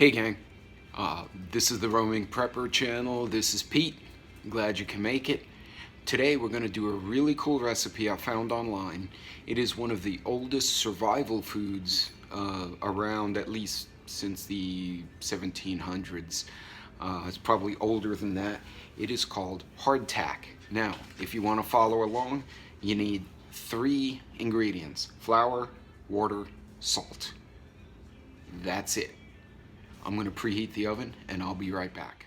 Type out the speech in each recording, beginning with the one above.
Hey gang, this is the Roaming Prepper channel. This is Pete. Glad you can make it. Today we're going to do a really cool recipe I found online. It is one of the oldest survival foods around, at least since the 1700s. It's probably older than that. It is called hardtack. Now, if you want to follow along, you need 3 ingredients: flour, water, salt. That's it. I'm going to preheat the oven and I'll be right back.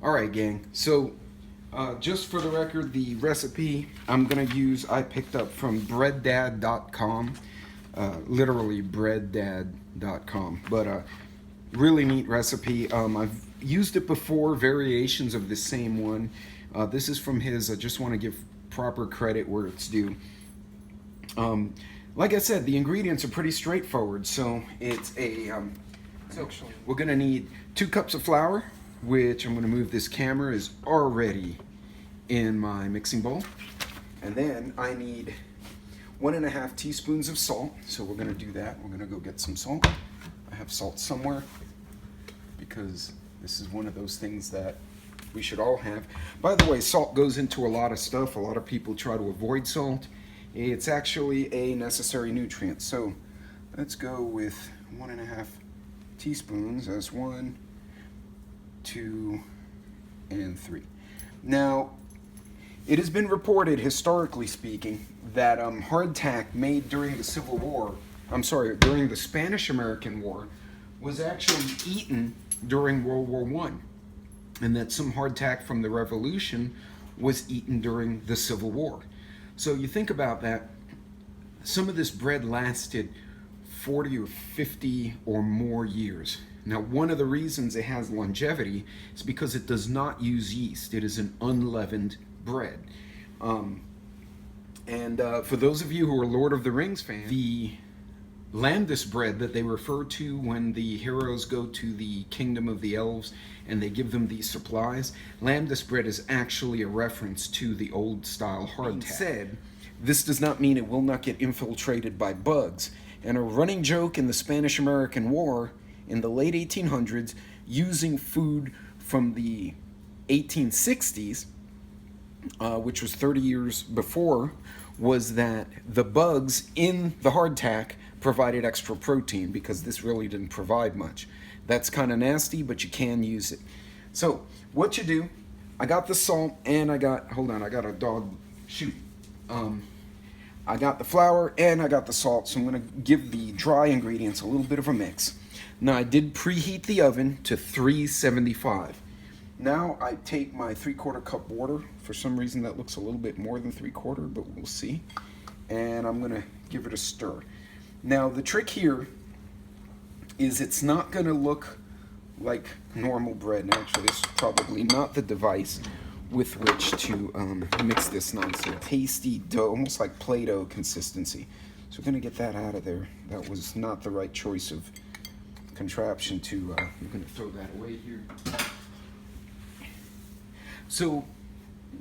Alright gang, so just for the record, the recipe I'm going to use, I picked up from breaddad.com, literally breaddad.com, but really neat recipe. I've used it before, variations of the same one. This is from his. I just want to give proper credit where it's due. Like I said, the ingredients are pretty straightforward, so it's a, we're going to need 2 cups of flour, which I'm going to move. This camera is already in my mixing bowl. And then I need 1.5 teaspoons of salt. So we're going to do that. We're going to go get some salt. I have salt somewhere because this is one of those things that we should all have. By the way, salt goes into a lot of stuff. A lot of people try to avoid salt. It's actually a necessary nutrient. So let's go with 1.5 teaspoons. That's 1, 2, and 3. Now, it has been reported, historically speaking, that hardtack made during the Civil War, during the Spanish-American War, was actually eaten during World War I, and that some hardtack from the Revolution was eaten during the Civil War. So you think about that, some of this bread lasted 40 or 50 or more years. Now, one of the reasons it has longevity is because it does not use yeast. It is an unleavened bread. For those of you who are Lord of the Rings fans, the Landis bread that they refer to when the heroes go to the kingdom of the elves and they give them these supplies, Landis bread is actually a reference to the old style hardtack. Said, this does not mean it will not get infiltrated by bugs. And a running joke in the Spanish-American War in the late 1800s, using food from the 1860s, which was 30 years before, was that the bugs in the hardtack provided extra protein because this really didn't provide much. That's kind of nasty, but you can use it. So what you do, I got the salt and I got a dog, shoot. I got the flour and I got the salt, so I'm going to give the dry ingredients a little bit of a mix. Now, I did preheat the oven to 375. Now I take my 3/4 cup water. For some reason that looks a little bit more than 3/4, but we'll see. And I'm gonna give it a stir. Now the trick here is it's not gonna look like normal bread. Now, actually, this is probably not the device with which to mix this nice tasty dough, almost like Play-Doh consistency. So we're gonna get that out of there. That was not the right choice of contraption to, I'm gonna throw that away here. So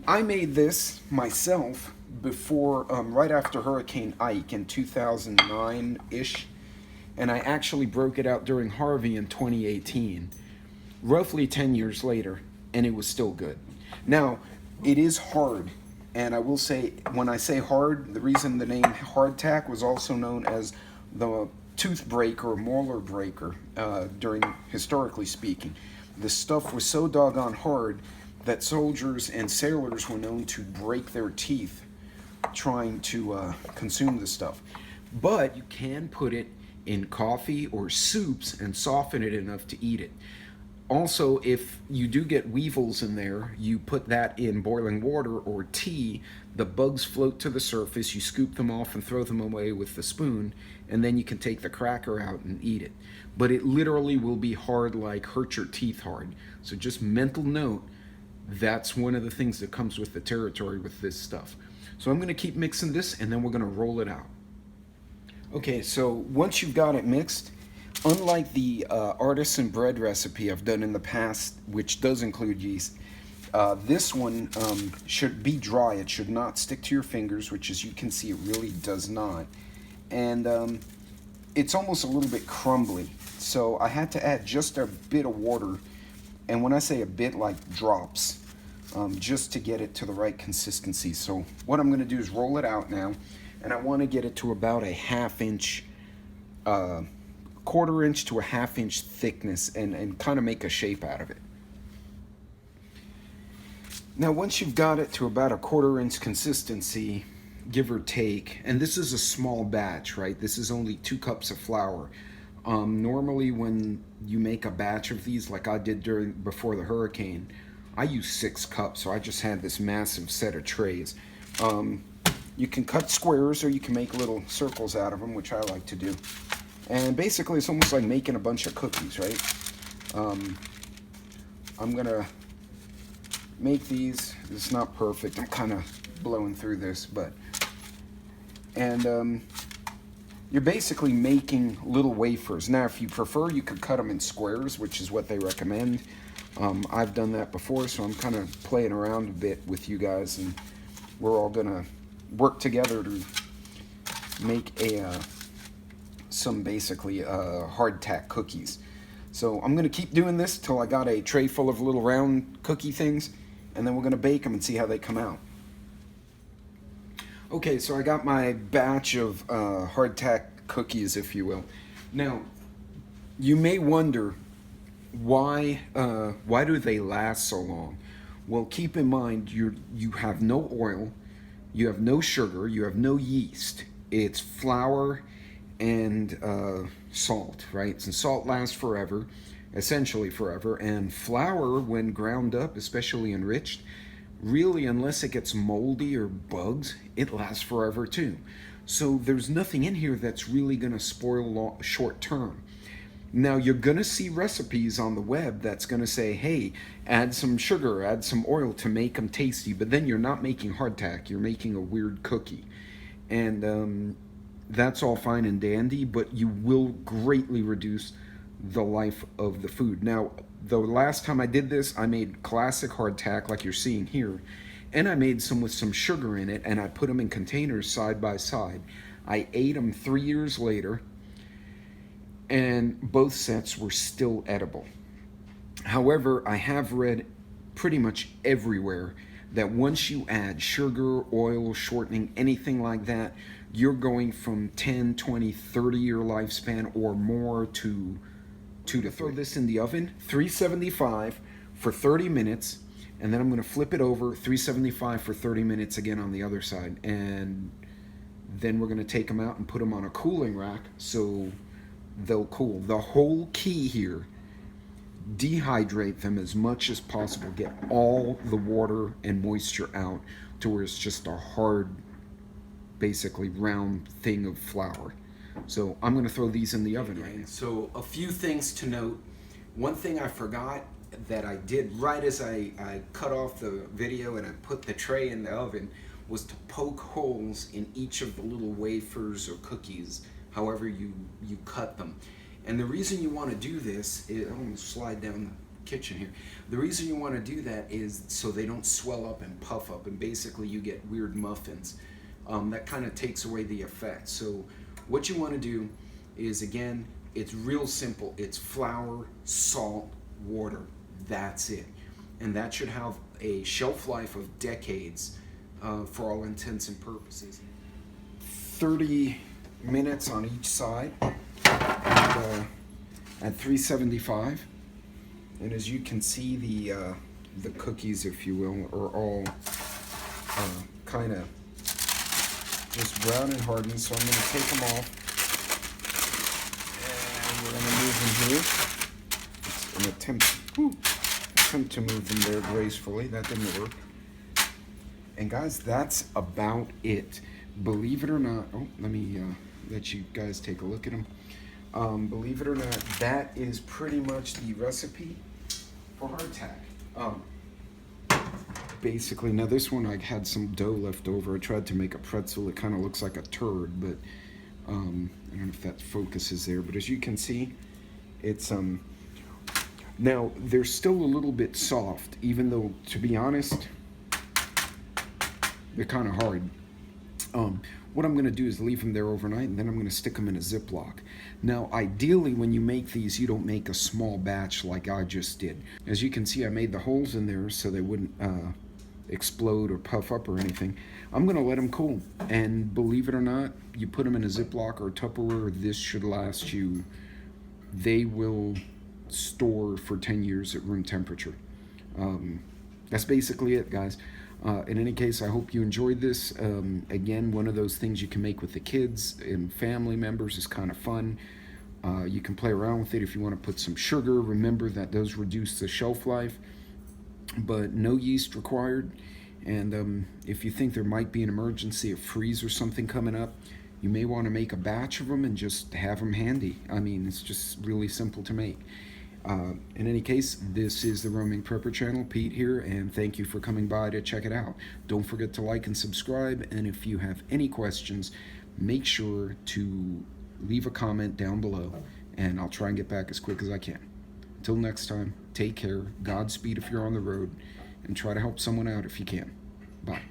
I made this myself before, right after Hurricane Ike in 2009-ish, and I actually broke it out during Harvey in 2018, roughly 10 years later, and it was still good. Now, it is hard, and I will say, when I say hard, the reason the name hardtack was also known as the tooth breaker or molar breaker historically speaking. The stuff was so doggone hard that soldiers and sailors were known to break their teeth trying to consume the stuff. But you can put it in coffee or soups and soften it enough to eat it. Also, if you do get weevils in there, you put that in boiling water or tea, the bugs float to the surface, you scoop them off and throw them away with the spoon, and then you can take the cracker out and eat it. But it literally will be hard, like hurt your teeth hard. So just mental note, that's one of the things that comes with the territory with this stuff. So I'm going to keep mixing this, and then we're going to roll it out. Okay, so once you've got it mixed, unlike the artisan bread recipe I've done in the past, which does include yeast, this one should be dry. It should not stick to your fingers, which, as you can see, it really does not. And it's almost a little bit crumbly. So I had to add just a bit of water, and when I say a bit, like drops, just to get it to the right consistency. So what I'm going to do is roll it out now, and I want to get it to about a ½ inch, quarter-inch to a ½ inch thickness, and kind of make a shape out of it. Now once you've got it to about a ½ inch consistency, give or take, and this is a small batch, right? This is only 2 cups of flour. Normally when you make a batch of these, like I did before the hurricane, I use 6 cups, so I just had this massive set of trays. You can cut squares, or you can make little circles out of them, which I like to do. And basically it's almost like making a bunch of cookies, right? I'm gonna make these. It's not perfect, I'm kind of blowing through this, but you're basically making little wafers. Now if you prefer, you could cut them in squares, which is what they recommend. I've done that before, so I'm kind of playing around a bit with you guys, and we're all gonna work together to make some basically hardtack cookies. So I'm gonna keep doing this till I got a tray full of little round cookie things, and then we're gonna bake them and see how they come out. Okay, so I got my batch of hardtack cookies, if you will. Now, you may wonder why do they last so long? Well, keep in mind you have no oil, you have no sugar, you have no yeast. It's flour and salt, right? And salt lasts forever, essentially forever. And flour, when ground up, especially enriched, really, unless it gets moldy or bugs, it lasts forever too. So there's nothing in here that's really going to spoil short term. Now you're going to see recipes on the web that's going to say, hey, add some sugar, add some oil to make them tasty, but then you're not making hardtack, you're making a weird cookie. And that's all fine and dandy, but you will greatly reduce the life of the food. Now, the last time I did this, I made classic hardtack like you're seeing here, and I made some with some sugar in it, and I put them in containers side by side. I ate them 3 years later, and both sets were still edible. However, I have read pretty much everywhere that once you add sugar, oil, shortening, anything like that, you're going from 10, 20, 30-year lifespan or more to 2 to 3. Throw this in the oven, 375 for 30 minutes, and then I'm going to flip it over, 375 for 30 minutes again on the other side, and then we're going to take them out and put them on a cooling rack so they'll cool. The whole key here, dehydrate them as much as possible, get all the water and moisture out to where it's just a hard, basically round thing of flour. So I'm going to throw these in the oven right now. So a few things to note. One thing I forgot that I did right as I cut off the video and I put the tray in the oven was to poke holes in each of the little wafers or cookies, however you cut them. And the reason you want to do this is, I'm going to slide down the kitchen here. The reason you want to do that is so they don't swell up and puff up, and basically you get weird muffins. That kind of takes away the effect. So what you want to do is, again, it's real simple. It's flour, salt, water. That's it. And that should have a shelf life of decades for all intents and purposes. 30 minutes on each side and, at 375. And as you can see, the cookies, if you will, are all kind of just brown and hardened. So I'm going to take them off, and we're going to move them here. It's an attempt to move them there gracefully. That didn't work. And guys, that's about it. Believe it or not, let me let you guys take a look at them. Believe it or not, that is pretty much the recipe for hardtack. basically, now this one I had some dough left over. I tried to make a pretzel. It kind of looks like a turd, but I don't know if that focuses there. But as you can see, it's now they're still a little bit soft, even though, to be honest, they're kind of hard. What I'm going to do is leave them there overnight, and then I'm going to stick them in a Ziploc. Now, ideally, when you make these, you don't make a small batch like I just did. As you can see, I made the holes in there so they wouldn't explode or puff up or anything. I'm going to let them cool, and believe it or not, you put them in a Ziploc or Tupperware, this should last you. They will store for 10 years at room temperature. That's basically it, guys. In any case, I hope you enjoyed this. Again, one of those things you can make with the kids and family members is kind of fun. You can play around with it if you want to put some sugar. Remember that those reduce the shelf life, but no yeast required. And if you think there might be an emergency, a freeze or something coming up, you may want to make a batch of them and just have them handy. I mean, it's just really simple to make. In any case, this is the Roaming Prepper channel, Pete here, and thank you for coming by to check it out. Don't forget to like and subscribe, and if you have any questions, make sure to leave a comment down below, and I'll try and get back as quick as I can. Until next time, take care, Godspeed if you're on the road, and try to help someone out if you can. Bye.